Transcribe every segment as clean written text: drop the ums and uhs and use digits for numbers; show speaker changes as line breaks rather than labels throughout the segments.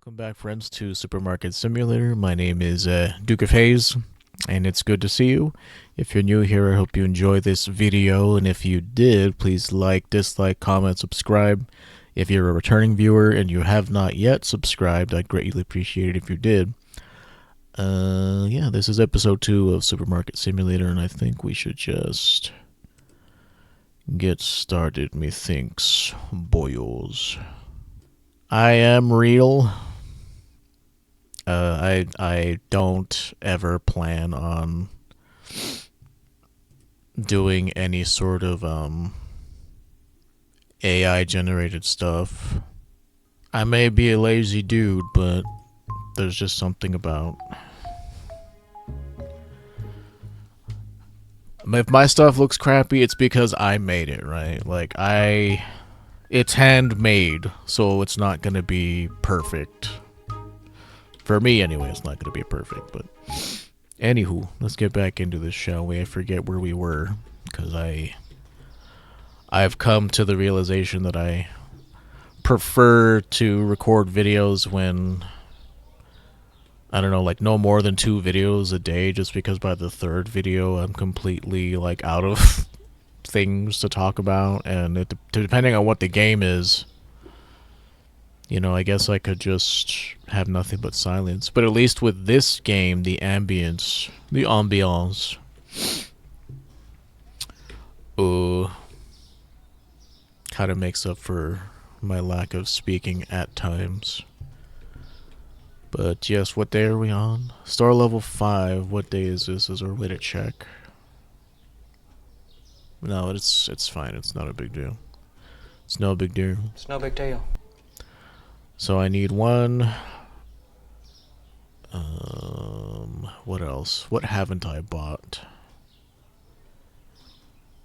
Welcome back, friends, to Supermarket Simulator. My name is Duke of Haze, and it's good to see you. If you're new here, I hope you enjoy this video, and if you did, please like, dislike, comment, subscribe. If you're a returning viewer and you have not yet subscribed, I'd greatly appreciate it if you did. Yeah, this is episode 2 of Supermarket Simulator, and I think we should just get started, methinks, boyos. I am real. I don't ever plan on doing any sort of AI generated stuff. I may be a lazy dude, but there's just something about if my stuff looks crappy, it's because I made it, right? Like it's handmade, so it's not gonna be perfect. For me, anyway, it's not gonna be perfect, but anywho, let's get back into this, shall we? I forget where we were, because I've come to the realization that I prefer to record videos when, I don't know, like no more than 2 videos a day, just because by the 3rd video I'm completely like out of things to talk about, and depending on what the game is, you know, I guess I could just have nothing but silence. But at least with this game, the ambience kind of makes up for my lack of speaking at times. But yes, what day are we on? Star level 5. What day is this? Is our way to check? No, it's fine. It's not a big deal. It's no big deal.
It's no big deal.
So I need one. What else? What haven't I bought?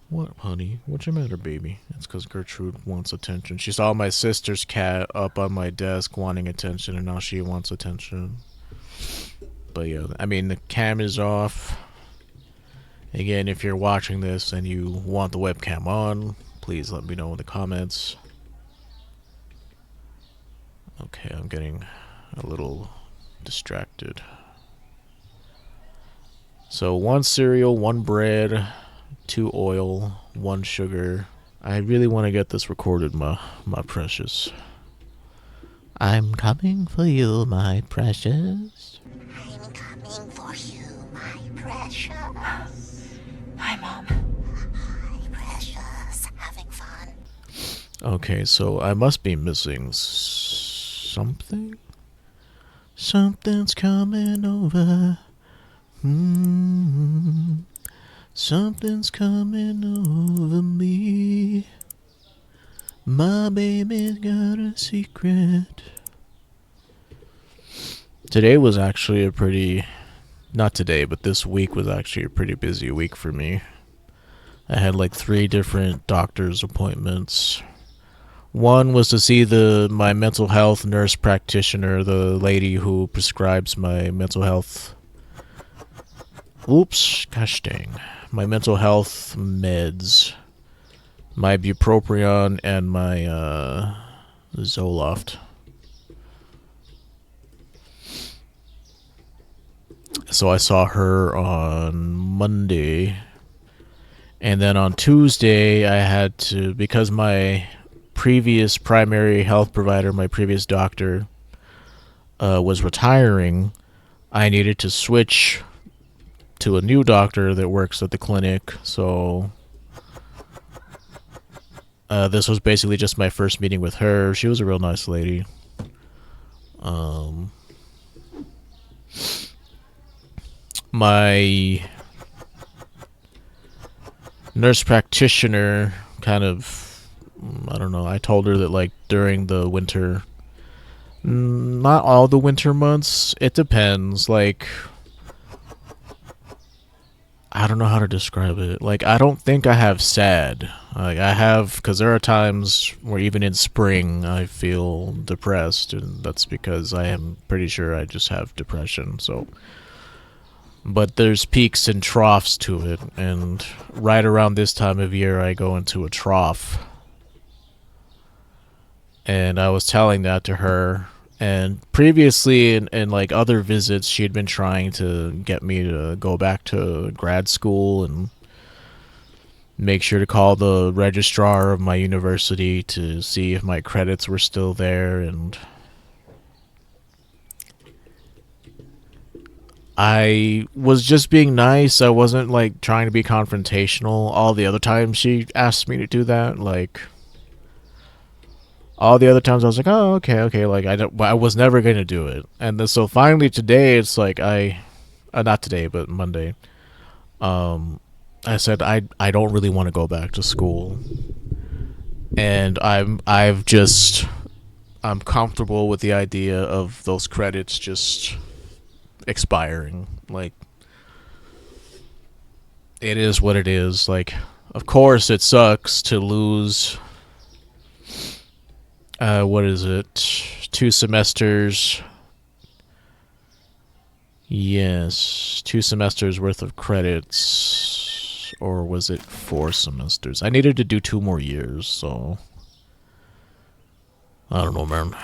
What, honey? What's your matter, baby? It's because Gertrude wants attention. She saw my sister's cat up on my desk wanting attention, and now she wants attention. But yeah, I mean, the cam is off. Again, if you're watching this and you want the webcam on, please let me know in the comments. Okay, I'm getting a little distracted. So 1 cereal, 1 bread, 2 oil, 1 sugar. I really want to get this recorded, my precious. I'm coming for you, my precious.
I'm coming for you, my precious.
Hi, Mom.
Hi, precious. Having fun?
Okay, so I must be missing something? Something's coming over. Something's coming over me. My baby's got a secret. Today was actually a pretty... Not today, but this week was actually a pretty busy week for me. I had like 3 different doctor's appointments. One was to see my mental health nurse practitioner, the lady who prescribes my mental health... Oops, gosh dang. My mental health meds. My bupropion and my Zoloft. So I saw her on Monday. And then on Tuesday, I had to... Because my previous primary health provider, my previous doctor, was retiring, I needed to switch to a new doctor that works at the clinic. So this was basically just my first meeting with her. She was a real nice lady. My nurse practitioner kind of... I don't know, I told her that like during the winter, not all the winter months, it depends, like, I don't know how to describe it. Like, I don't think I have sad. Like, I have, because there are times where even in spring I feel depressed, and that's because I am pretty sure I just have depression, so... But there's peaks and troughs to it, and right around this time of year I go into a trough. And I was telling that to her, And previously, in like other visits, she had been trying to get me to go back to grad school and make sure to call the registrar of my university to see if my credits were still there. And I was just being nice. I wasn't like trying to be confrontational. All the other times she asked me to do that, like all the other times I was like, oh, okay, okay. Like I was never gonna do it. And then so finally today, it's like not today, but Monday. Um, I said I don't really want to go back to school, and I'm comfortable with the idea of those credits just expiring. Like, it is what it is. Like, of course it sucks to lose what is it? 2 semesters. Yes, 2 semesters worth of credits. Or was it 4 semesters? I needed to do 2 more years, so I don't know, man.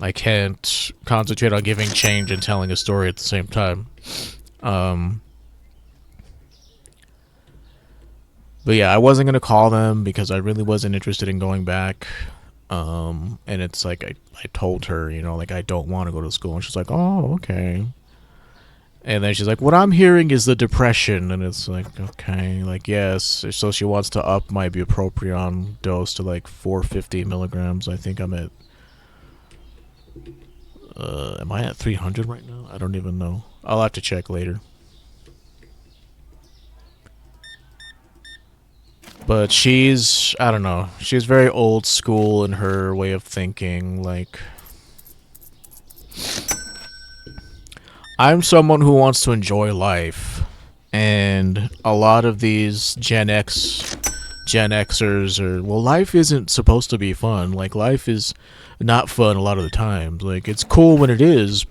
I can't concentrate on giving change and telling a story at the same time. Um, but yeah, I wasn't gonna call them because I really wasn't interested in going back. And it's like I told her, you know, like I don't want to go to school, and she's like, oh, okay. And then she's like, what I'm hearing is the depression, and it's like, okay, like yes. So she wants to up my bupropion dose to like 450 milligrams. I think I'm at am I at 300 right now? I don't even know. I'll have to check later. But she's, I don't know, she's very old school in her way of thinking. Like, I'm someone who wants to enjoy life. And a lot of these Gen Xers are, well, life isn't supposed to be fun. Like, life is not fun a lot of the times. Like, it's cool when it is,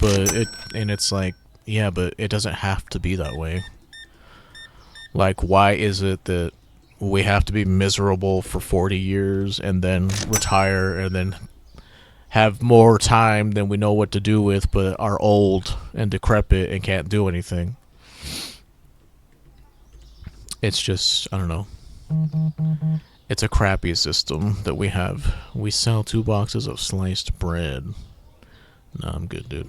and it's like, yeah, but it doesn't have to be that way. Like, why is it that we have to be miserable for 40 years and then retire and then have more time than we know what to do with, but are old and decrepit and can't do anything? It's just, I don't know. It's a crappy system that we have. We sell 2 boxes of sliced bread. No, I'm good, dude.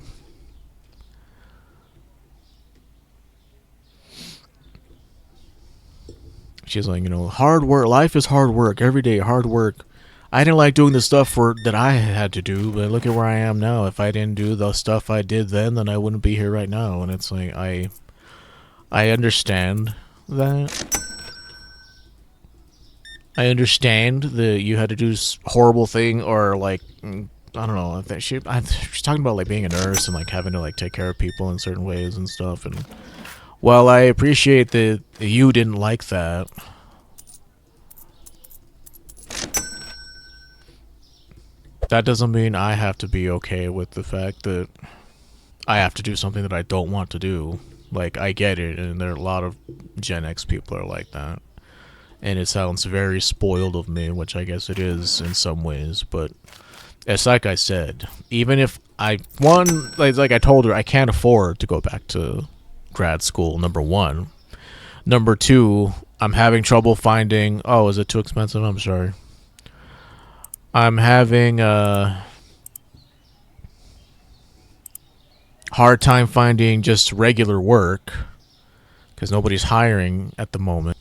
She's like, you know, hard work. Life is hard work. Every day, hard work. I didn't like doing the stuff that I had to do, but look at where I am now. If I didn't do the stuff I did then I wouldn't be here right now. And it's like, I understand that. I understand that you had to do horrible thing, or like, I don't know. She's talking about like being a nurse and like having to like take care of people in certain ways and stuff. And well, I appreciate that you didn't like that. That doesn't mean I have to be okay with the fact that I have to do something that I don't want to do. Like, I get it, and there are a lot of Gen X people are like that. And it sounds very spoiled of me, which I guess it is in some ways, but it's like I said, even if like I told her, I can't afford to go back to grad school, number one. Number two, I'm having trouble finding, oh, is it too expensive? I'm sorry. I'm having a hard time finding just regular work because nobody's hiring at the moment.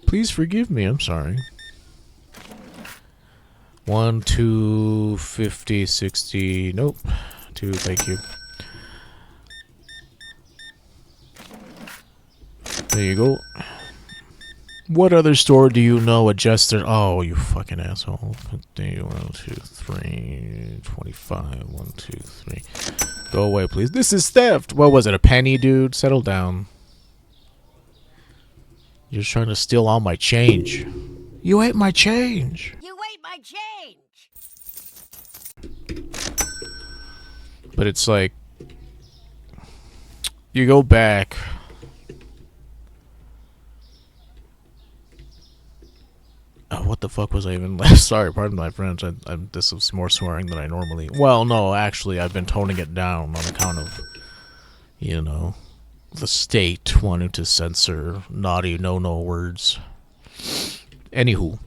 Please forgive me, I'm sorry. 1, 2, 50, 60, nope. 2, thank you. There you go. What other store do you know adjusts their... Oh, you fucking asshole. 50, 1, 2, 3, 25, 1, 2, 3. Go away, please. This is theft! What was it, a penny, dude? Settle down. You're just trying to steal all my change. You ate my change!
You ate my change!
But it's like... You go back... What the fuck was I even? Sorry, pardon my French. This is more swearing than I normally. Well, no, actually, I've been toning it down on account of, you know, the state wanting to censor naughty no words. Anywho,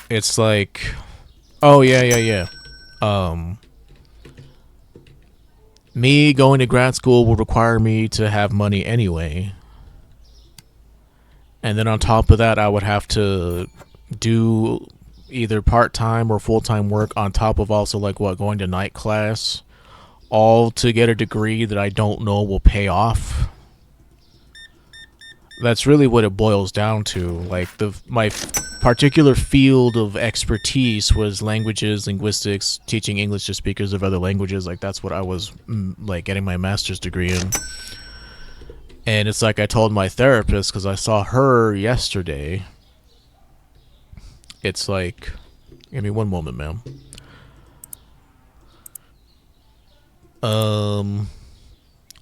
it's like, oh yeah. Um, me going to grad school will require me to have money anyway. And then on top of that, I would have to do either part-time or full-time work on top of also like what, going to night class, all to get a degree that I don't know will pay off. That's really what it boils down to. Like my particular field of expertise was languages, linguistics, teaching English to speakers of other languages. Like that's what I was like getting my master's degree in. And it's like I told my therapist, because I saw her yesterday. It's like, give me one moment, ma'am.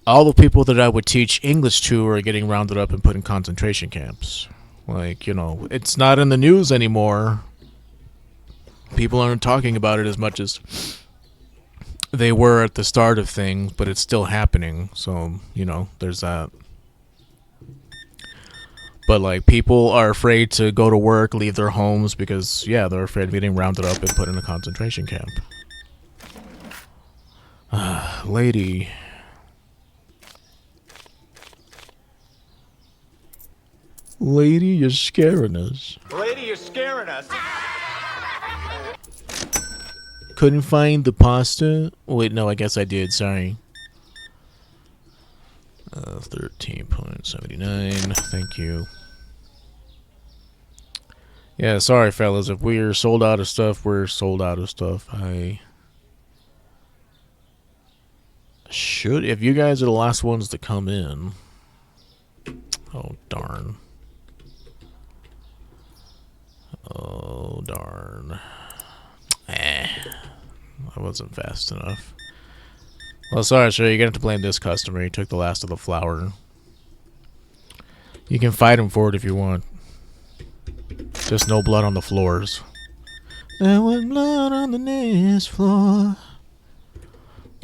All the people that I would teach English to are getting rounded up and put in concentration camps. Like, you know, it's not in the news anymore. People aren't talking about it as much as they were at the start of things, but it's still happening. So, you know, there's that. But, like, people are afraid to go to work, leave their homes, because, yeah, they're afraid of getting rounded up and put in a concentration camp. Lady. Lady, you're scaring us.
Lady, you're scaring us.
Couldn't find the pasta? Wait, no, I guess I did, sorry. 13.79. Thank you. Yeah, sorry, fellas. If we're sold out of stuff, we're sold out of stuff. I should. If you guys are the last ones to come in. Oh, darn. Oh, darn. I wasn't fast enough. Well, sorry, sir. You're going to have to blame this customer. He took the last of the flour. You can fight him for it if you want. Just no blood on the floors. There was blood on the dance floor.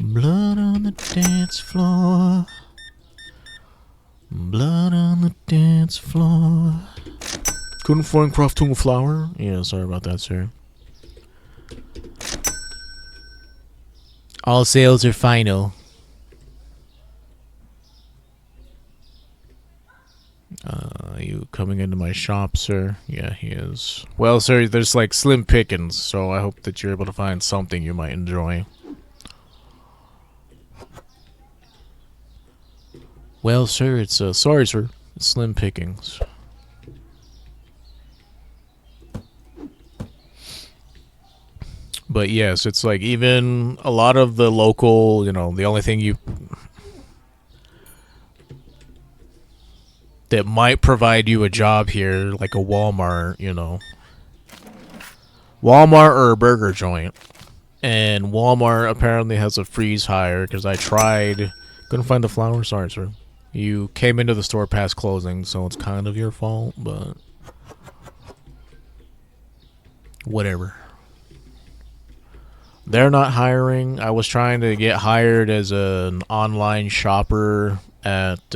Blood on the dance floor. Blood on the dance floor. Couldn't find Crofton flour? Yeah, sorry about that, sir. All sales are final. You coming into my shop, sir? Yeah, he is. Well, sir, there's like slim pickings, so I hope that you're able to find something you might enjoy. Well, sir, it's sorry, sir. It's slim pickings. But yes, it's like even a lot of the local, you know, the only thing you that might provide you a job here, like a Walmart, you know. Walmart or a burger joint. And Walmart apparently has a freeze hire because I tried. Couldn't find the flour? Sorry, sir. You came into the store past closing, so it's kind of your fault, but whatever. They're not hiring. I was trying to get hired as an online shopper at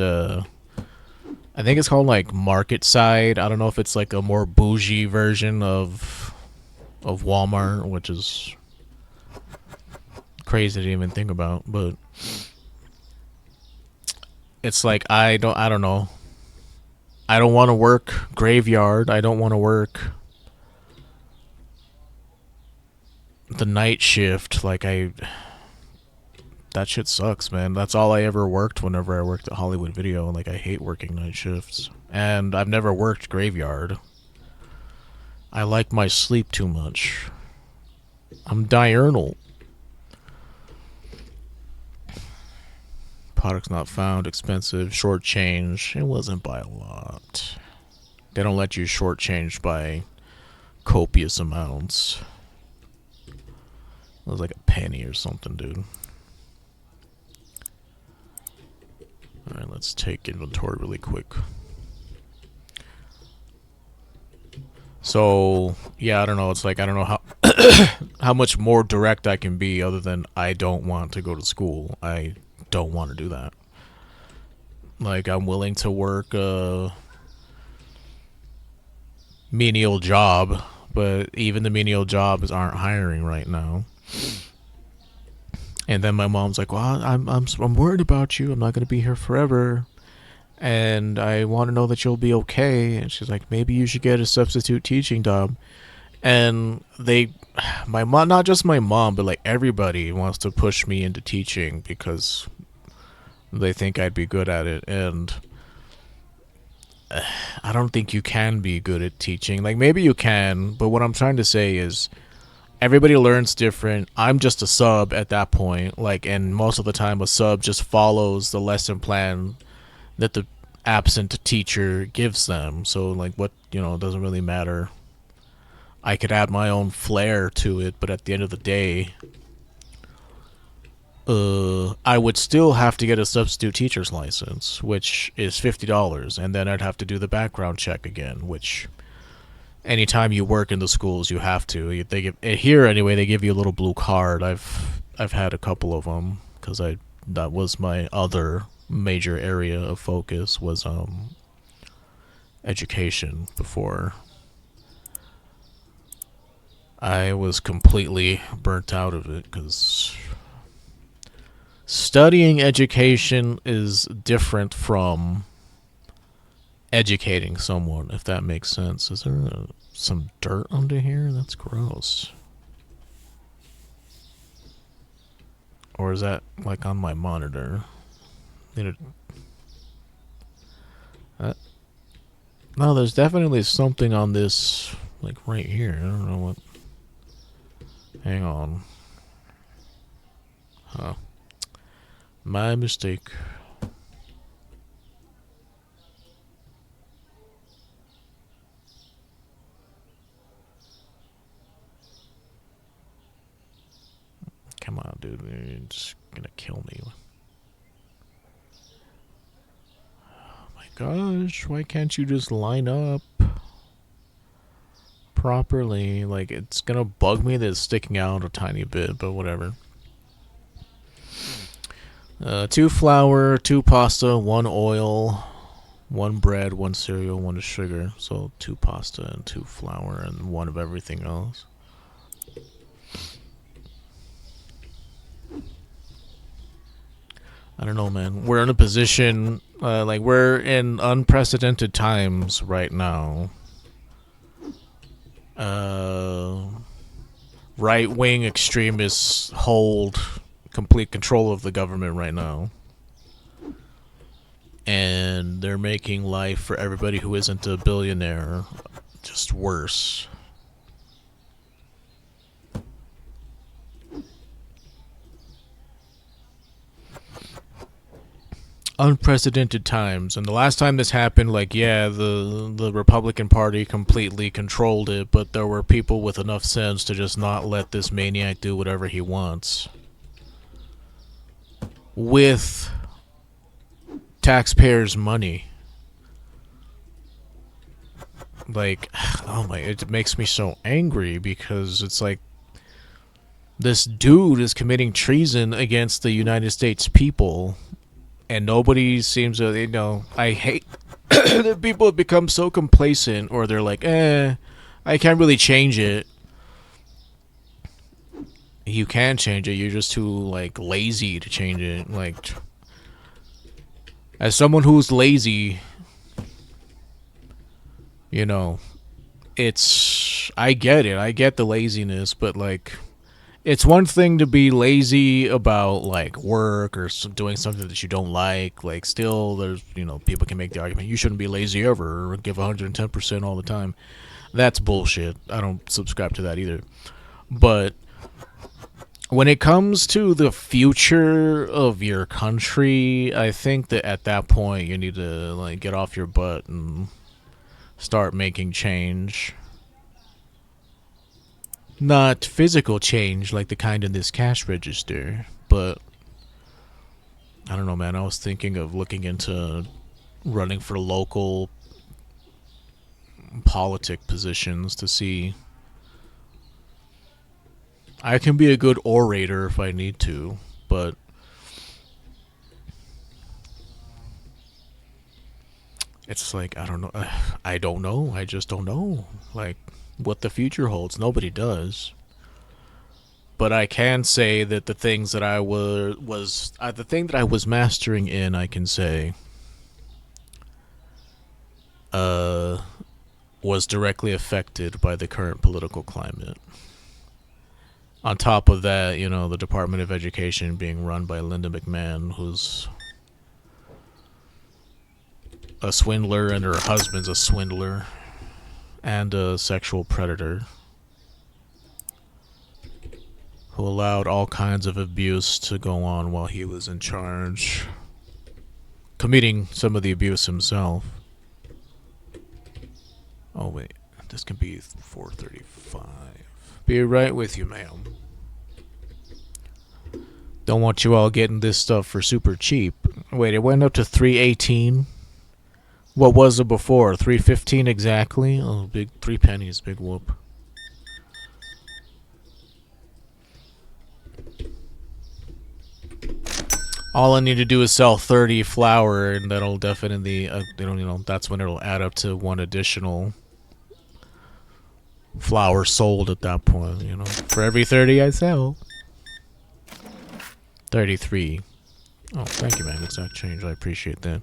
I think it's called like Market Side. I don't know if it's like a more bougie version of Walmart, which is crazy to even think about, but it's like I don't know. I don't want to work graveyard. I don't want to work the night shift. Like that shit sucks, man. That's all I ever worked whenever I worked at Hollywood Video. Like, I hate working night shifts. And I've never worked graveyard. I like my sleep too much. I'm diurnal. Products not found, expensive, short change. It wasn't by a lot. They don't let you short change by copious amounts. It was like a penny or something, dude. Alright, let's take inventory really quick. So yeah, I don't know. It's like I don't know how much more direct I can be other than I don't want to go to school. I don't want to do that. Like I'm willing to work a menial job, but even the menial jobs aren't hiring right now. And then my mom's like, "Well, I'm worried about you. I'm not gonna be here forever, and I want to know that you'll be okay." And she's like, "Maybe you should get a substitute teaching job." And my mom, not just my mom, but like everybody wants to push me into teaching because they think I'd be good at it, and I don't think you can be good at teaching. Like maybe you can, but what I'm trying to say is everybody learns different. I'm just a sub at that point, like, and most of the time a sub just follows the lesson plan that the absent teacher gives them. So like what, it doesn't really matter. I could add my own flair to it, but at the end of the day, I would still have to get a substitute teacher's license, which is $50, and then I'd have to do the background check again. Which, anytime you work in the schools, you have to. They give here anyway. They give you a little blue card. I've had a couple of them because that was my other major area of focus was education before I was completely burnt out of it because studying education is different from educating someone, if that makes sense. Is there some dirt under here? That's gross. Or is that like on my monitor? Uh, no, there's definitely something on this, like right here. I don't know what. Hang on. Huh. My mistake. Come on, dude. You're just gonna kill me. Oh my gosh. Why can't you just line up properly? Like, it's gonna bug me that it's sticking out a tiny bit, but whatever. 2 flour, 2 pasta, 1 oil, 1 bread, 1 cereal, 1 sugar. So 2 pasta and 2 flour and 1 of everything else. I don't know, man. We're in a position, like, we're in unprecedented times right now. Right wing extremists hold complete control of the government right now. And they're making life for everybody who isn't a billionaire just worse. Unprecedented times, and the last time this happened, like, yeah, the Republican Party completely controlled it, but there were people with enough sense to just not let this maniac do whatever he wants with taxpayers' money. Like, oh my, it makes me so angry because it's like this dude is committing treason against the United States people, and nobody seems to, I hate that people have become so complacent, or they're like, I can't really change it. You can change it, you're just too, like, lazy to change it. Like, as someone who's lazy, I get it. I get the laziness, but, like, it's one thing to be lazy about, like, work or doing something that you don't like. Like, still, there's, people can make the argument you shouldn't be lazy ever or give 110% all the time. That's bullshit. I don't subscribe to that either. But when it comes to the future of your country, I think that at that point you need to, like, get off your butt and start making change. Not physical change like the kind in this cash register, but I don't know, man. I was thinking of looking into running for local politic positions to see. I can be a good orator if I need to, but it's like, I don't know. I don't know. I just don't know. Like, what the future holds. Nobody does. But I can say that the things that I the thing that I was mastering in, I can say, uh, was directly affected by the current political climate. On top of that, you know, the Department of Education being run by Linda McMahon, who's a swindler and her husband's a swindler and a sexual predator who allowed all kinds of abuse to go on while he was in charge, committing some of the abuse himself. Oh wait, this can be 4:35. Be right with you, ma'am. Don't want you all getting this stuff for super cheap. Wait, it went up to 318. What was it before? 315 exactly? Oh, big 3 pennies, big whoop. All I need to do is sell 30 flour, and that'll definitely, that's when it'll add up to one additional flour sold at that point, you know. For every 30 I sell. 33. Oh, thank you, man. Exact change. I appreciate that.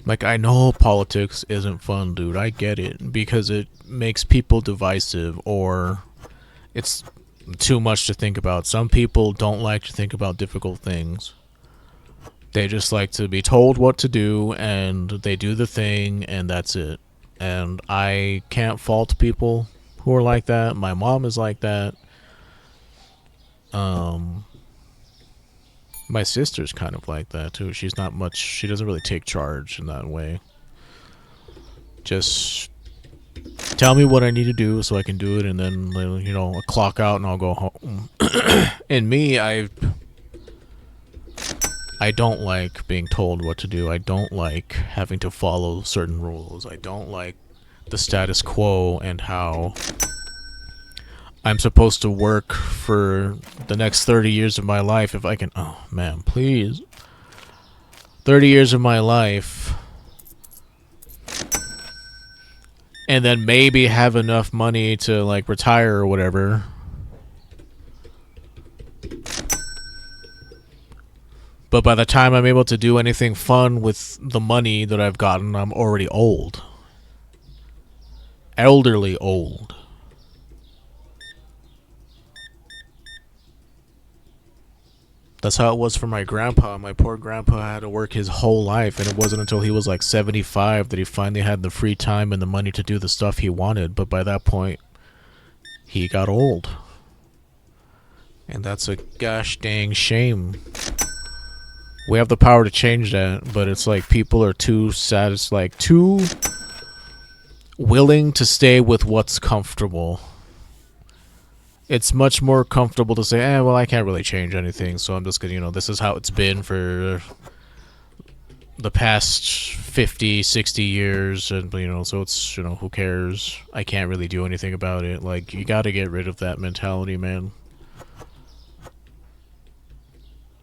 Like, I know politics isn't fun, dude. I get it. Because it makes people divisive, or it's too much to think about. Some people don't like to think about difficult things. They just like to be told what to do, and they do the thing, and that's it. And I can't fault people who are like that. My mom is like that. My sister's kind of like that too. She doesn't really take charge in that way. Just tell me what I need to do so I can do it, and then, you know, I'll clock out and I'll go home. And me, I don't like being told what to do. I don't like having to follow certain rules. I don't like the status quo and how I'm supposed to work for the next 30 years of my life if I can. Oh, man, please. 30 years of my life. And then maybe have enough money to, like, retire or whatever. But by the time I'm able to do anything fun with the money that I've gotten, I'm already old. Elderly old. That's how it was for my grandpa. My poor grandpa had to work his whole life, and it wasn't until he was like 75 that he finally had the free time and the money to do the stuff he wanted. But by that point, he got old. And that's a gosh dang shame. We have the power to change that, but it's like people are too too willing to stay with what's comfortable. It's much more comfortable to say, well, I can't really change anything, so I'm just gonna, you know, this is how it's been for the past 50, 60 years, and, you know, so it's, you know, who cares? I can't really do anything about it. Like, you gotta get rid of that mentality, man.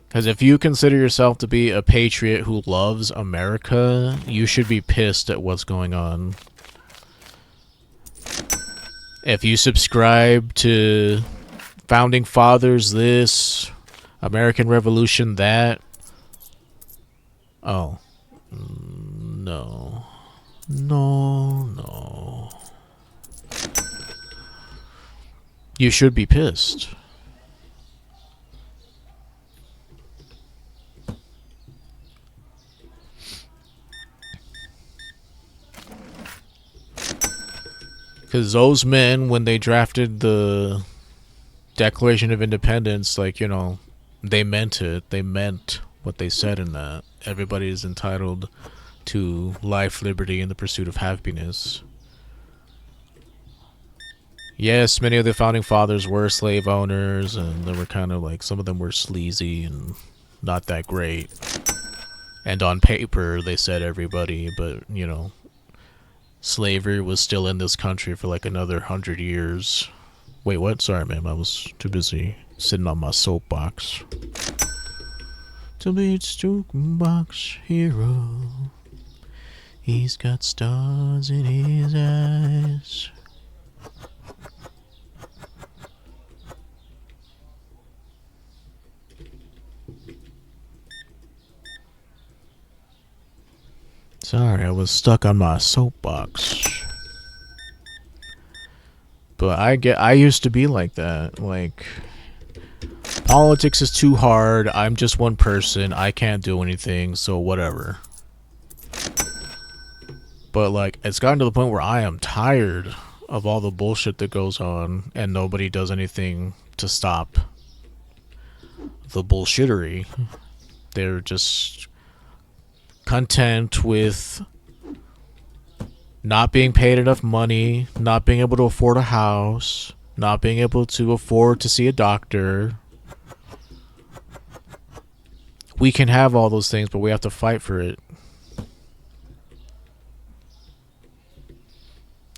Because if you consider yourself to be a patriot who loves America, you should be pissed at what's going on. If you subscribe to Founding Fathers this, American Revolution that, oh, no. No. You should be pissed. Because those men, when they drafted the Declaration of Independence, like, you know, they meant it. They meant what they said in that. Everybody is entitled to life, liberty, and the pursuit of happiness. Yes, many of the founding fathers were slave owners, and they were kind of like, some of them were sleazy and not that great. And on paper, they said everybody, but, you know, slavery was still in this country for like another 100 years. Wait, what? Sorry, ma'am. I was too busy sitting on my soapbox. To be a jukebox hero. He's got stars in his eyes. Sorry, I was stuck on my soapbox. But I used to be like that. Like, politics is too hard. I'm just one person. I can't do anything, so whatever. But like, it's gotten to the point where I am tired of all the bullshit that goes on, and nobody does anything to stop the bullshittery. They're just content with not being paid enough money, not being able to afford a house, not being able to afford to see a doctor. We can have all those things, but we have to fight for it.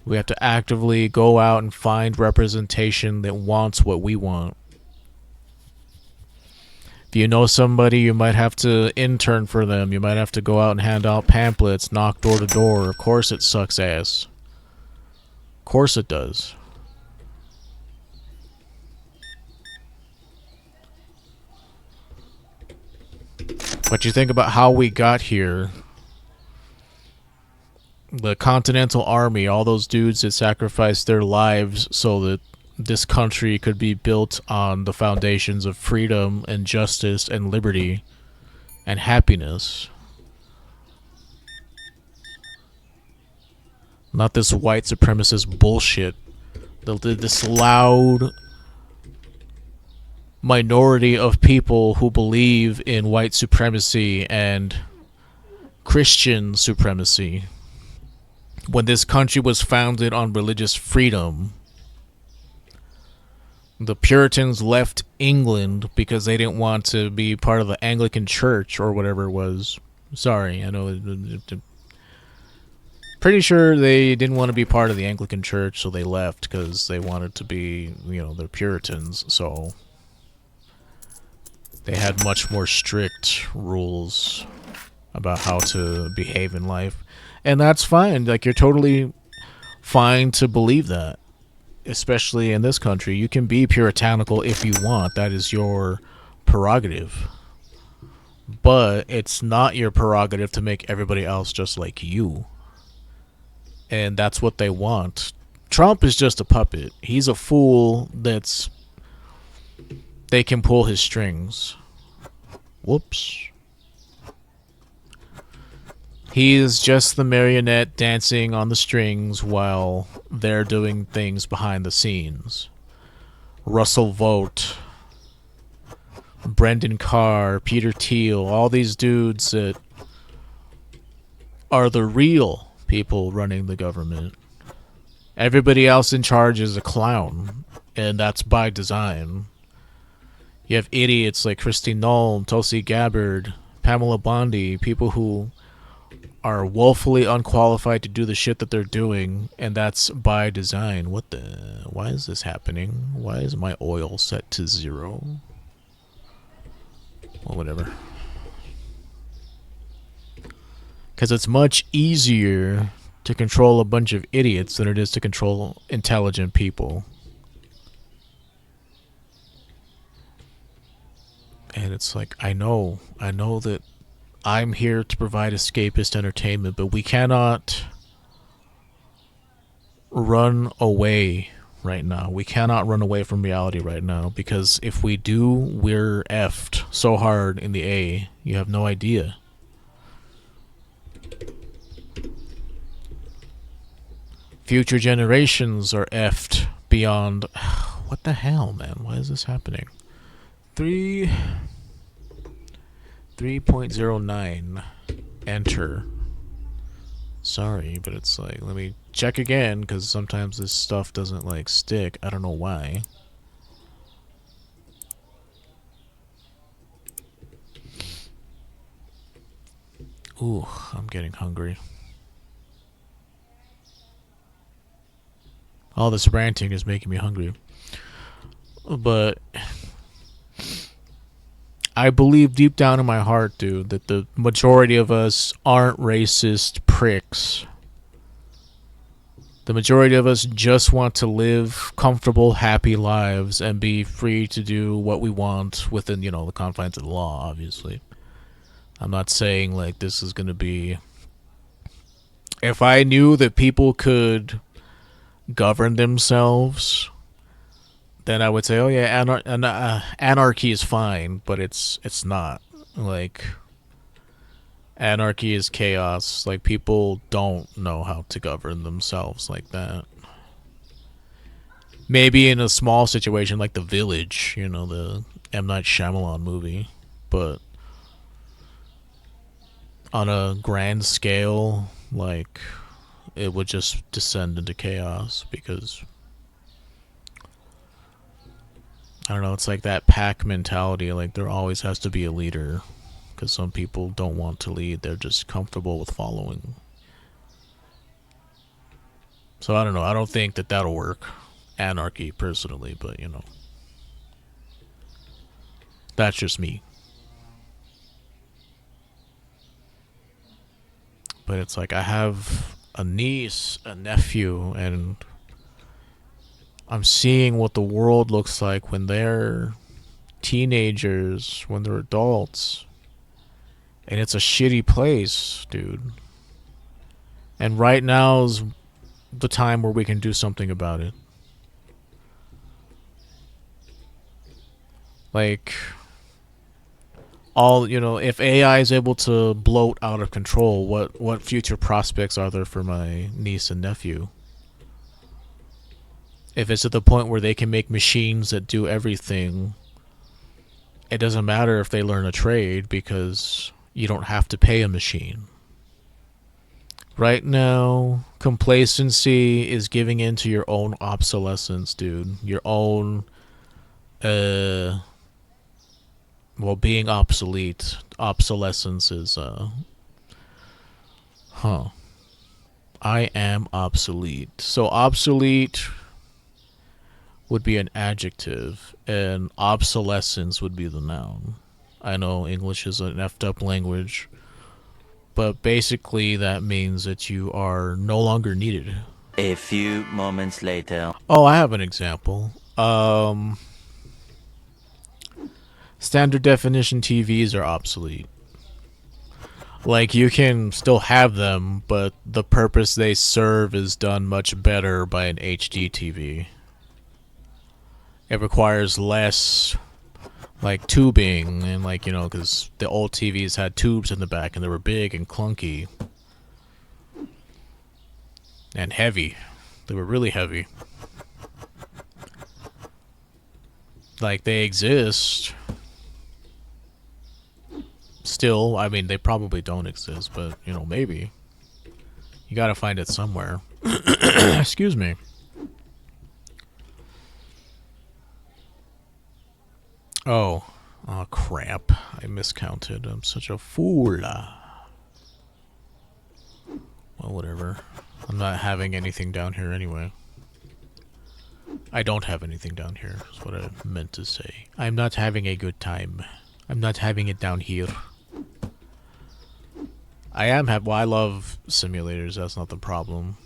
We have to actively go out and find representation that wants what we want. If you know somebody, you might have to intern for them. You might have to go out and hand out pamphlets, knock door to door. Of course it sucks ass. Of course it does. But you think about how we got here. The Continental Army, all those dudes that sacrificed their lives so that this country could be built on the foundations of freedom and justice and liberty and happiness. Not this white supremacist bullshit. This loud minority of people who believe in white supremacy and Christian supremacy. When this country was founded on religious freedom, the Puritans left England because they didn't want to be part of the Anglican Church or whatever it was. Sorry, I know. Pretty sure they didn't want to be part of the Anglican Church, so they left because they wanted to be, you know, they're Puritans, so they had much more strict rules about how to behave in life. And that's fine. Like, you're totally fine to believe that. Especially in this country. You can be puritanical if you want. That is your prerogative. But it's not your prerogative to make everybody else just like you. And that's what they want. Trump is just a puppet. He's a fool that's... They can pull his strings. Whoops. He is just the marionette dancing on the strings while they're doing things behind the scenes. Russell Vogt, Brendan Carr, Peter Thiel, all these dudes that are the real people running the government. Everybody else in charge is a clown, and that's by design. You have idiots like Kristi Noem, Tulsi Gabbard, Pamela Bondi, people who are woefully unqualified to do the shit that they're doing, and that's by design. What the... Why is this happening? Why is my oil set to 0? Well, whatever. Because it's much easier to control a bunch of idiots than it is to control intelligent people. And it's like, I know that I'm here to provide escapist entertainment, but we cannot run away right now. We cannot run away from reality right now, because if we do, we're effed so hard in the A, you have no idea. Future generations are effed beyond... What the hell, man? Why is this happening? 3.09. Enter. Sorry, but it's like, let me check again, because sometimes this stuff doesn't, like, stick. I don't know why. Ooh, I'm getting hungry. All this ranting is making me hungry. But I believe deep down in my heart, dude, that the majority of us aren't racist pricks. The majority of us just want to live comfortable, happy lives and be free to do what we want within, the confines of the law, obviously. I'm not saying like this is going to be. If I knew that people could govern themselves, then I would say, oh yeah, anarchy is fine, but it's not. Like, anarchy is chaos. Like, people don't know how to govern themselves like that. Maybe in a small situation like The Village, the M. Night Shyamalan movie. But on a grand scale, like, it would just descend into chaos because, I don't know, it's like that pack mentality. Like, there always has to be a leader because some people don't want to lead, they're just comfortable with following. So I don't know, I don't think that that'll work. Anarchy, personally, but that's just me. But it's like I have a niece, a nephew, and I'm seeing what the world looks like when they're teenagers, when they're adults. And it's a shitty place, dude. And right now's the time where we can do something about it. Like, if AI is able to bloat out of control, what future prospects are there for my niece and nephew? If it's at the point where they can make machines that do everything, it doesn't matter if they learn a trade because you don't have to pay a machine. Right now, complacency is giving in to your own obsolescence, dude. Your own, being obsolete. Obsolescence is, I am obsolete. So obsolete would be an adjective, and obsolescence would be the noun. I know English is an effed up language, but basically that means that you are no longer needed.
A few moments later.
Oh, I have an example. Standard definition TVs are obsolete. Like, you can still have them, but the purpose they serve is done much better by an HD TV. It requires less, like, tubing, and, like, because the old TVs had tubes in the back, and they were big and clunky. And heavy. They were really heavy. Like, they exist. Still, I mean, they probably don't exist, but, maybe. You gotta find it somewhere. Excuse me. Oh. Oh, crap. I miscounted. I'm such a fool. Well, whatever. I'm not having anything down here anyway. I don't have anything down here, is what I meant to say. I'm not having a good time. I'm not having it down here. I love simulators, that's not the problem.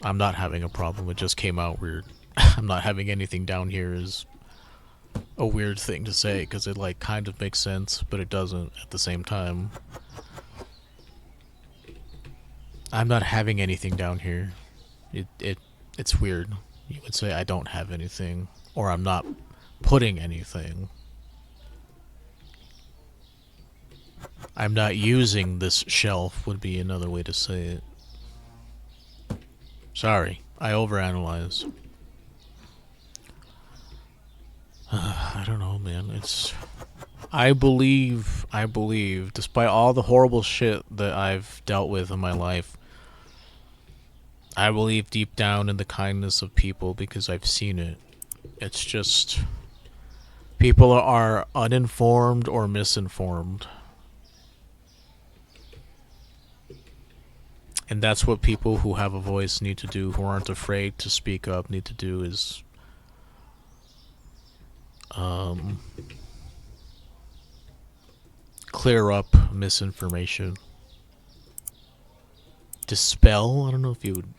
I'm not having a problem, it just came out weird. I'm not having anything down here is a weird thing to say, because it, like, kind of makes sense, but it doesn't at the same time. I'm not having anything down here. It's weird. You would say I don't have anything, or I'm not putting anything. I'm not using this shelf would be another way to say it. Sorry, I overanalyze. I don't know, man. I believe, despite all the horrible shit that I've dealt with in my life, I believe deep down in the kindness of people because I've seen it. It's just, people are uninformed or misinformed. And that's what people who have a voice need to do, who aren't afraid to speak up, need to do is clear up misinformation. Dispel? I don't know if you would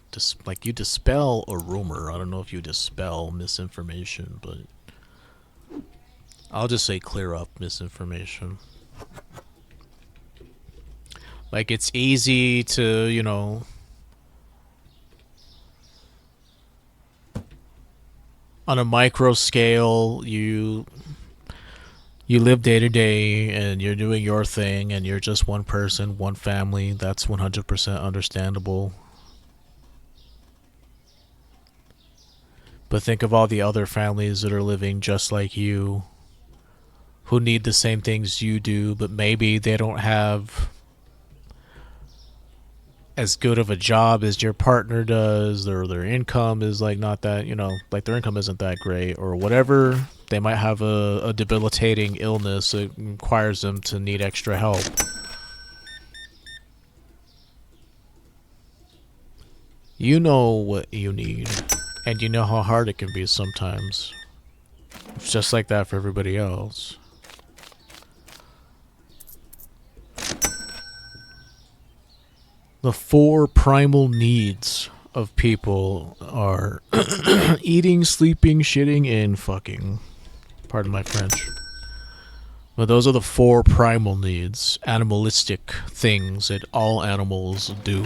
you dispel a rumor. I don't know if you dispel misinformation, but I'll just say clear up misinformation. Like, it's easy to, you know, on a micro scale, you live day to day and you're doing your thing and you're just one person, one family. That's 100% understandable. But think of all the other families that are living just like you, who need the same things you do, but maybe they don't have as good of a job as your partner does, or their income is like not that, you know, like their income isn't that great, or whatever. They might have a debilitating illness that requires them to need extra help. You know what you need, and you know how hard it can be sometimes. It's just like that for everybody else. The 4 primal needs of people are eating, sleeping, shitting, and fucking. Pardon my French. But those are the 4 primal needs, animalistic things that all animals do.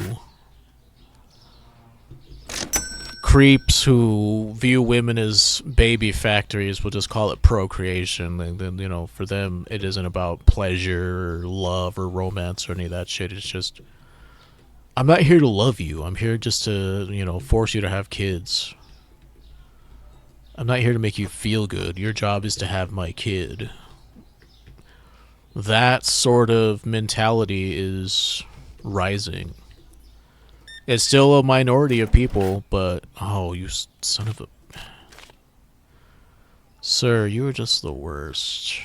Creeps who view women as baby factories will just call it procreation. And then, you know, for them, it isn't about pleasure or love or romance or any of that shit. It's just, I'm not here to love you. I'm here just to, you know, force you to have kids. I'm not here to make you feel good. Your job is to have my kid. That sort of mentality is rising. It's still a minority of people, but oh, you son of a... Sir, you are just the worst.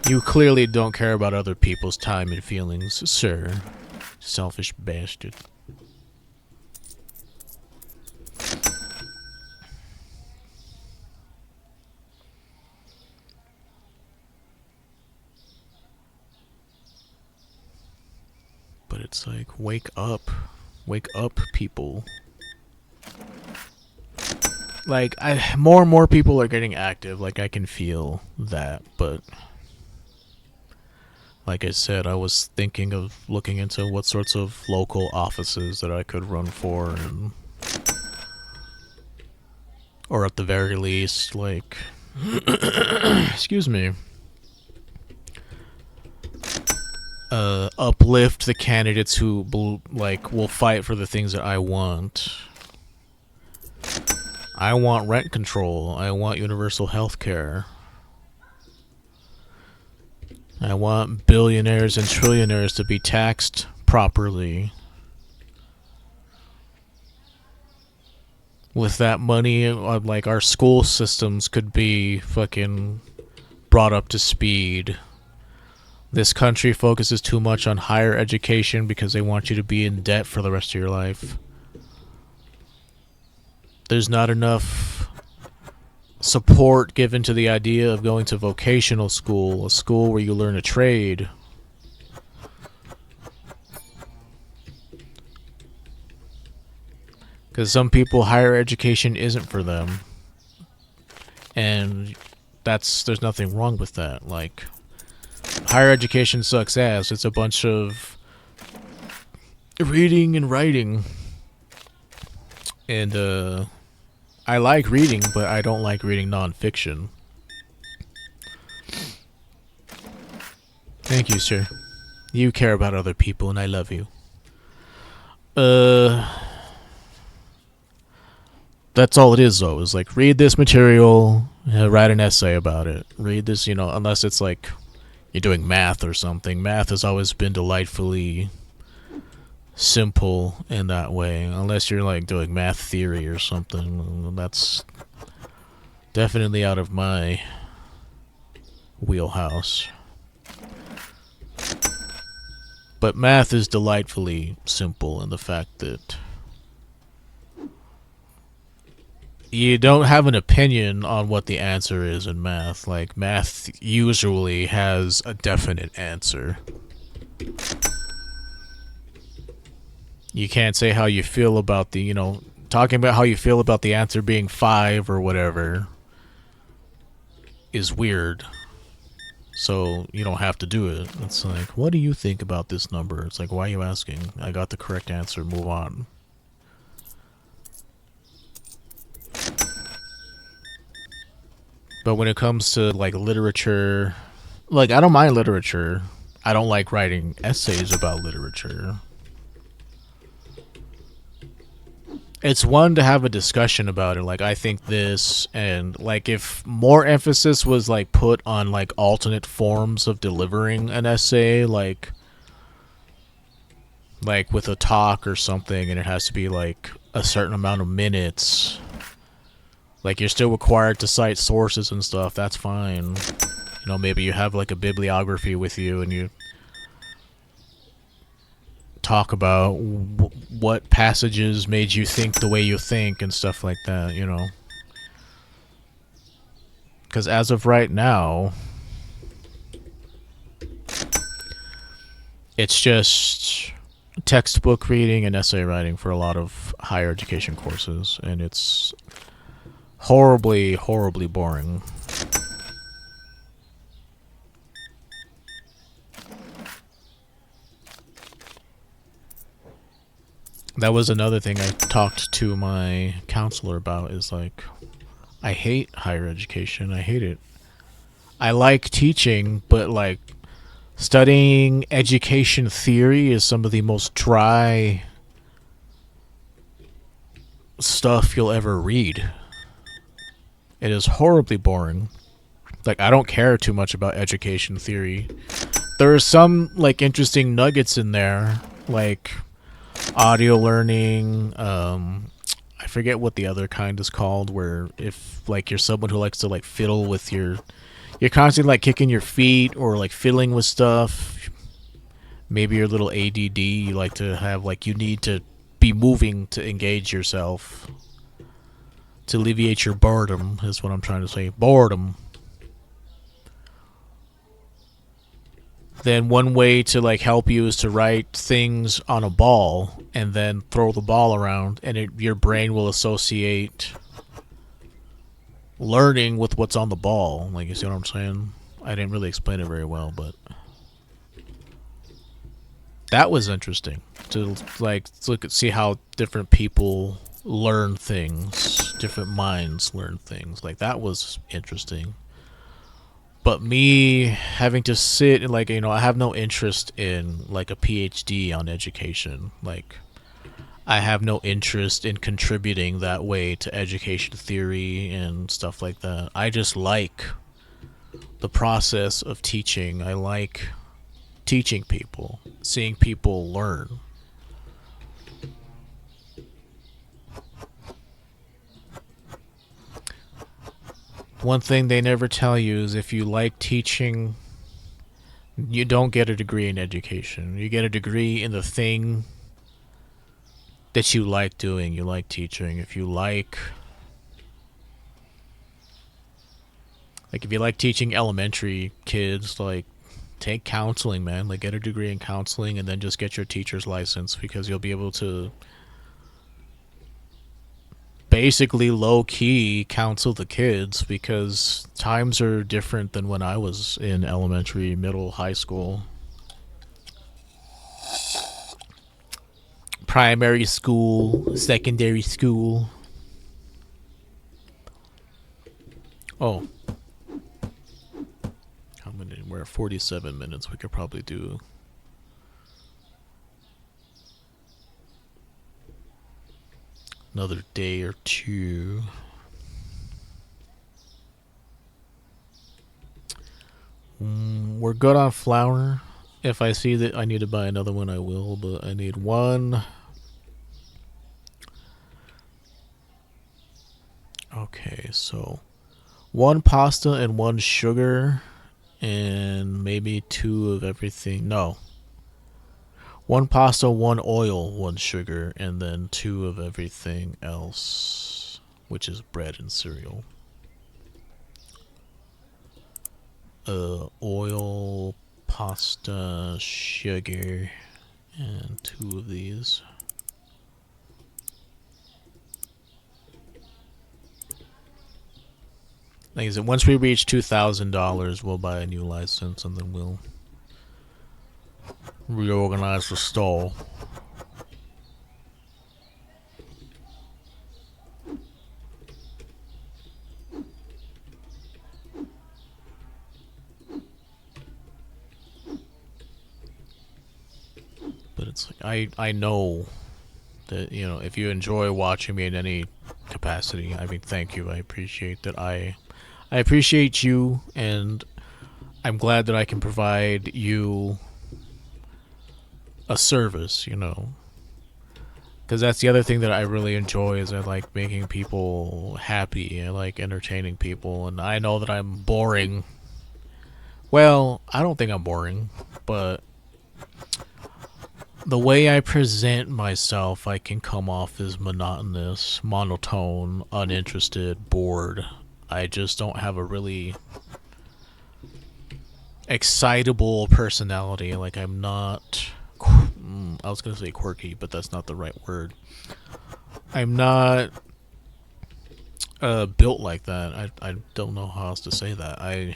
You clearly don't care about other people's time and feelings, sir. Selfish bastard. But it's like, wake up. Wake up, people. Like, more and more people are getting active. Like, I can feel that, but... Like I said, I was thinking of looking into what sorts of local offices that I could run for, and, or at the very least, like, excuse me, uplift the candidates who will fight for the things that I want. I want rent control. I want universal health care. I want billionaires and trillionaires to be taxed properly. With that money, like, our school systems could be fucking brought up to speed. This country focuses too much on higher education because they want you to be in debt for the rest of your life. There's not enough support given to the idea of going to vocational school, a school where you learn a trade. Because some people, higher education isn't for them. And there's nothing wrong with that. Like, higher education sucks ass. It's a bunch of reading and writing. And, I like reading, but I don't like reading nonfiction. Thank you, sir. You care about other people, and I love you. That's all it is, though. Is like, read this material, write an essay about it. Read this, you know, unless it's like you're doing math or something. Math has always been delightfully simple in that way, unless you're like doing math theory or something. That's definitely out of my wheelhouse. But math is delightfully simple in the fact that you don't have an opinion on what the answer is in math. Like, math usually has a definite answer. You can't say how you feel about the, talking about how you feel about the answer being 5 or whatever is weird. So you don't have to do it. It's like, what do you think about this number? It's like, why are you asking? I got the correct answer, move on. But when it comes to like literature, like I don't mind literature. I don't like writing essays about literature. It's one to have a discussion about it. Like, I think this, and like if more emphasis was like put on like alternate forms of delivering an essay, like with a talk or something, and it has to be like a certain amount of minutes. Like, you're still required to cite sources and stuff. That's fine. Maybe you have like a bibliography with you, and you talk about what passages made you think the way you think and stuff like that, Because as of right now, it's just textbook reading and essay writing for a lot of higher education courses, and it's horribly, horribly boring. That was another thing I talked to my counselor about, is like, I hate higher education. I hate it. I like teaching, but like studying education theory is some of the most dry stuff you'll ever read. It is horribly boring. Like, I don't care too much about education theory. There are some like interesting nuggets in there, like audio learning. I forget what the other kind is called, where if like you're someone who likes to like fiddle with you're constantly like kicking your feet or like fiddling with stuff. Maybe you're a little ADD. You like to have like, you need to be moving to engage yourself, to alleviate your boredom, is what I'm trying to say. Boredom. Then one way to like help you is to write things on a ball and then throw the ball around, and your brain will associate learning with what's on the ball. Like, you see what I'm saying? I didn't really explain it very well, but that was interesting to like see how different people learn things, different minds learn things. Like, that was interesting. But me having to sit and like, I have no interest in like a PhD on education. Like, I have no interest in contributing that way to education theory and stuff like that. I just like the process of teaching. I like teaching people, seeing people learn. One thing they never tell you is if you like teaching, you don't get a degree in education. You get a degree in the thing that you like doing. You like teaching. If you like if you like teaching elementary kids, like, take counseling, man. Like, get a degree in counseling and then just get your teacher's license, because you'll be able to basically low-key counsel the kids, because times are different than when I was in elementary, middle, high school. Primary school, secondary school. Oh. How many? We're at 47 minutes. We could probably do another day or two. We're good on flour. If I see that I need to buy another one, I will, but I need one. Okay, so one pasta and one sugar, and maybe 2 of everything. No. 1 pasta, 1 oil, 1 sugar, and then 2 of everything else, which is bread and cereal. Oil, pasta, sugar, and 2 of these. Like I said, once we reach $2,000, we'll buy a new license, and then we'll reorganize the stall. But it's like I know that, you know, if you enjoy watching me in any capacity, I mean, thank you. I appreciate that. I appreciate you, and I'm glad that I can provide you a service, you know. Because that's the other thing that I really enjoy is I like making people happy. I like entertaining people, and I know that I'm boring. Well, I don't think I'm boring, but the way I present myself, I can come off as monotonous, monotone, uninterested, bored. I just don't have a really excitable personality. Like, I'm not. I was gonna say quirky, but that's not the right word. I'm not built like that. I don't know how else to say that.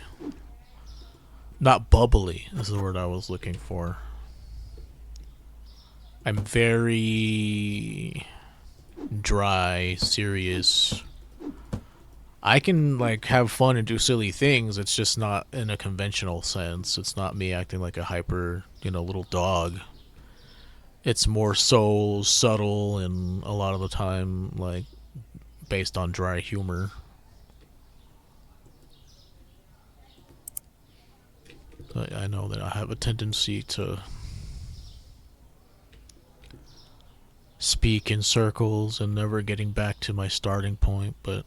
Not bubbly is the word I was looking for. I'm very dry, serious. I can like have fun and do silly things. It's just not in a conventional sense. It's not me acting like a hyper, little dog. It's more so subtle and a lot of the time like based on dry humor. I know that I have a tendency to speak in circles and never getting back to my starting point, but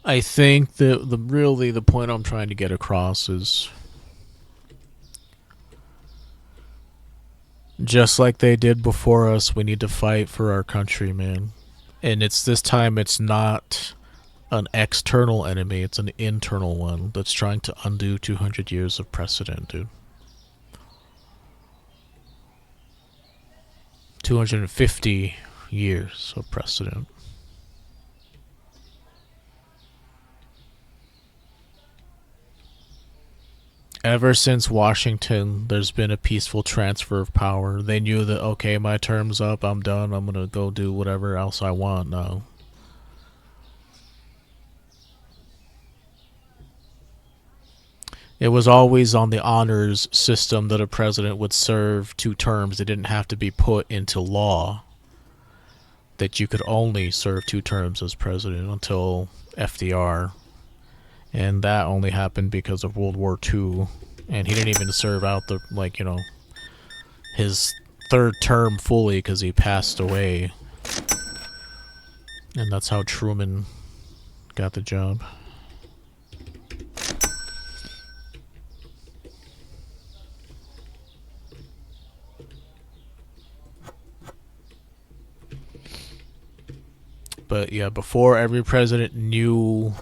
I think that the point I'm trying to get across is just like they did before us, we need to fight for our country, man. And it's this time it's not an external enemy, it's an internal one that's trying to undo 200 years of precedent, dude. 250 years of precedent. Ever since Washington, there's been a peaceful transfer of power. They knew that, okay, my term's up, I'm done, I'm gonna go do whatever else I want now. It was always on the honors system that a president would serve 2 terms. It didn't have to be put into law that you could only serve 2 terms as president until FDR. And that only happened because of World War II. And he didn't even serve out his 3rd term fully because he passed away. And that's how Truman got the job. But yeah, before every president knew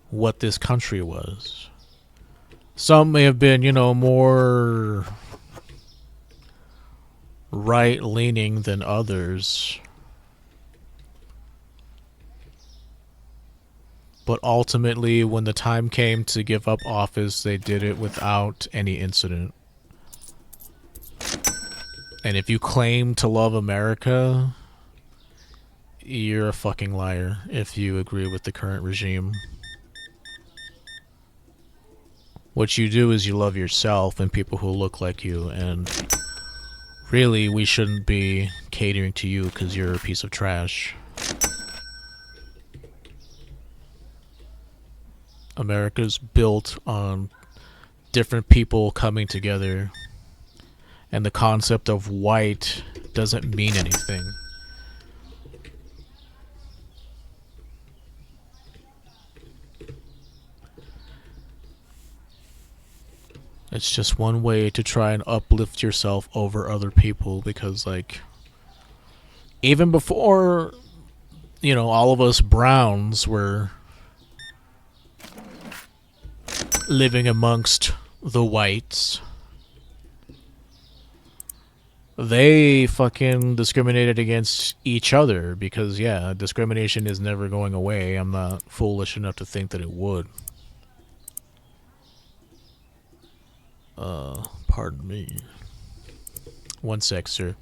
what this country was. Some may have been, more right-leaning than others. But ultimately, when the time came to give up office, they did it without any incident. And if you claim to love America, you're a fucking liar if you agree with the current regime. What you do is you love yourself and people who look like you, and really we shouldn't be catering to you because you're a piece of trash. America's built on different people coming together, and the concept of white doesn't mean anything. It's just one way to try and uplift yourself over other people because, like, even before, all of us Browns were living amongst the whites, they fucking discriminated against each other because, yeah, discrimination is never going away. I'm not foolish enough to think that it would. Pardon me. One sec, sir.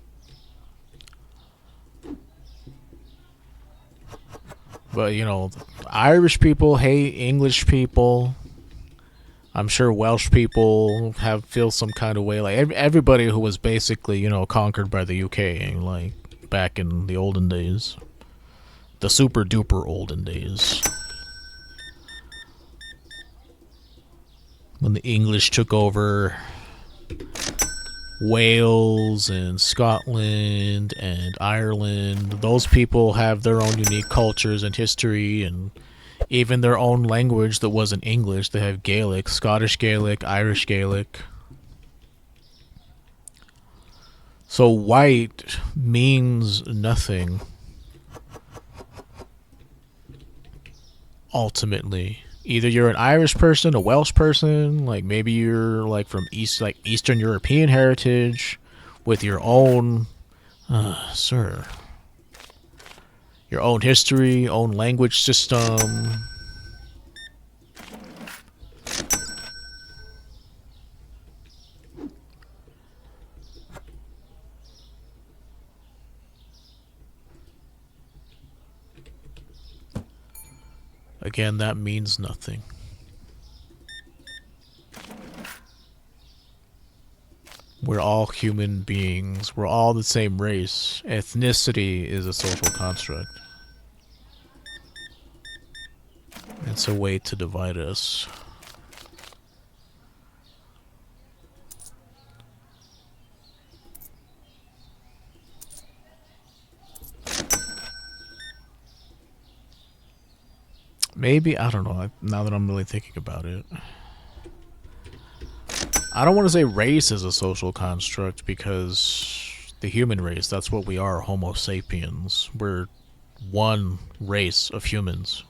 But, Irish people hate English people. I'm sure Welsh people feel some kind of way. Like, everybody who was basically, conquered by the UK, like, back in the olden days. The super duper olden days. When the English took over Wales and Scotland and Ireland, those people have their own unique cultures and history and even their own language that wasn't English. They have Gaelic, Scottish Gaelic, Irish Gaelic. So white means nothing ultimately. Either you're an Irish person, a Welsh person, like maybe you're like from Eastern European heritage with your own sir, your own history, own language system. Again, that means nothing. We're all human beings. We're all the same race. Ethnicity is a social construct. It's a way to divide us. Maybe, I don't know, now that I'm really thinking about it. I don't want to say race is a social construct because the human race, that's what we are, Homo sapiens. We're one race of humans.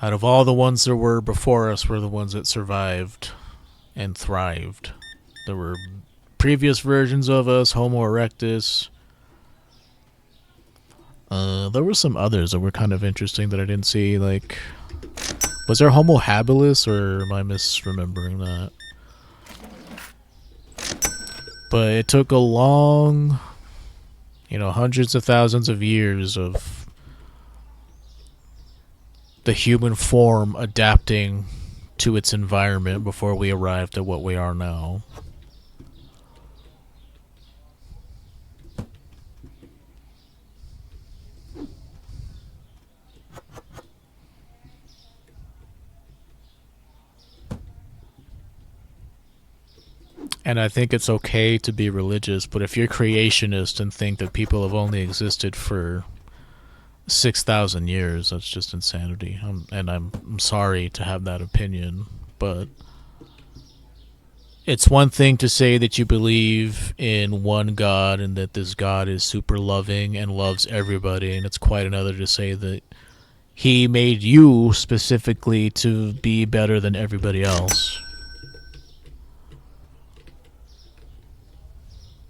Out of all the ones that were before us, we're the ones that survived and thrived. There were previous versions of us, Homo erectus. There were some others that were kind of interesting that I didn't see, like... Was there Homo habilis, or am I misremembering that? But it took a long, hundreds of thousands of years of the human form adapting to its environment before we arrived at what we are now. And I think it's okay to be religious, but if you're creationist and think that people have only existed for 6,000 years, that's just insanity. I'm sorry to have that opinion, but it's one thing to say that you believe in one God and that this God is super loving and loves everybody, and it's quite another to say that he made you specifically to be better than everybody else.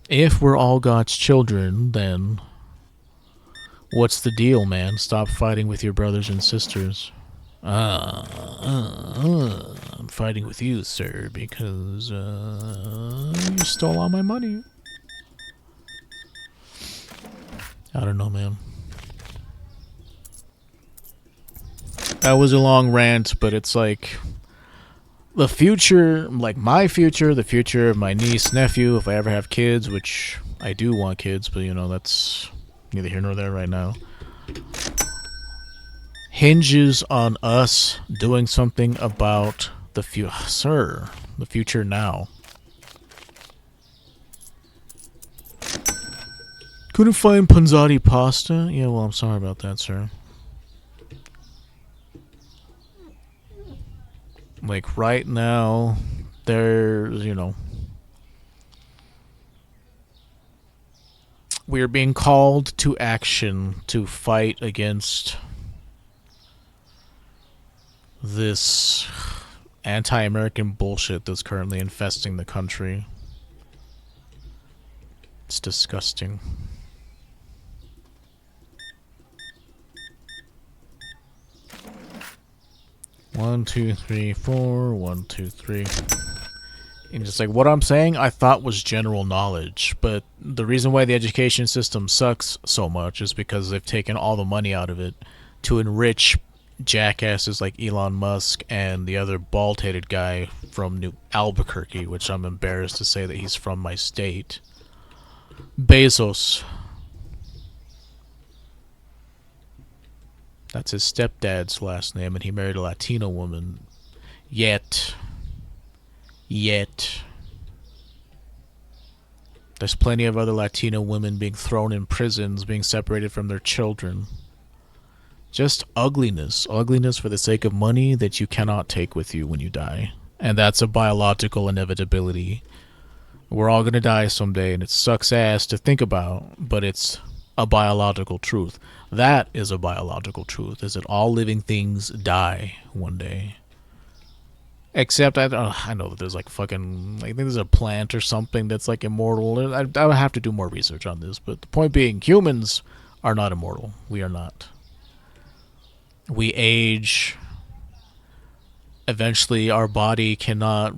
If we're all God's children, then what's the deal, man? Stop fighting with your brothers and sisters. I'm fighting with you, sir, because you stole all my money. I don't know, man. That was a long rant, but it's like... The future, like my future, the future of my niece, nephew, if I ever have kids, which I do want kids, but that's neither here nor there right now, hinges on us doing something about the future now. Couldn't find panzati pasta? Yeah, well, I'm sorry about that, sir. Like right now, there's, we're being called to action to fight against this anti-American bullshit that's currently infesting the country. It's disgusting. One, two, three, four. 1, 2, 3. And just like what I'm saying, I thought was general knowledge, but the reason why the education system sucks so much is because they've taken all the money out of it to enrich jackasses like Elon Musk and the other bald-headed guy from New Albuquerque, which I'm embarrassed to say that he's from my state. Bezos. That's his stepdad's last name, and he married a Latino woman. Yet, there's plenty of other Latino women being thrown in prisons, being separated from their children. Just ugliness. Ugliness for the sake of money that you cannot take with you when you die. And that's a biological inevitability. We're all going to die someday, and it sucks ass to think about, but it's a biological truth. That is a biological truth, is that all living things die one day. Except, I know that there's like fucking, I think there's a plant or something that's like immortal. I would have to do more research on this, but the point being, humans are not immortal. We are not. We age. Eventually, our body cannot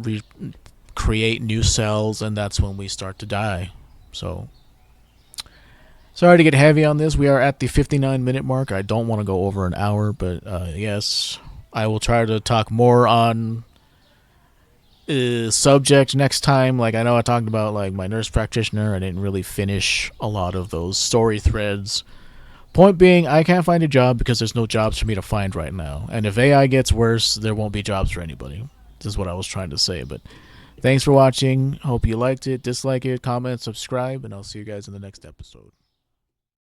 create new cells, and that's when we start to die. So, sorry to get heavy on this. We are at the 59-minute mark. I don't want to go over an hour, but yes, I will try to talk more on subject next time. Like, I know I talked about like my nurse practitioner. I didn't really finish a lot of those story threads. Point being, I can't find a job because there's no jobs for me to find right now. And if AI gets worse, there won't be jobs for anybody. This is what I was trying to say. But thanks for watching. Hope you liked it. Dislike it, comment, subscribe, and I'll see you guys in the next episode.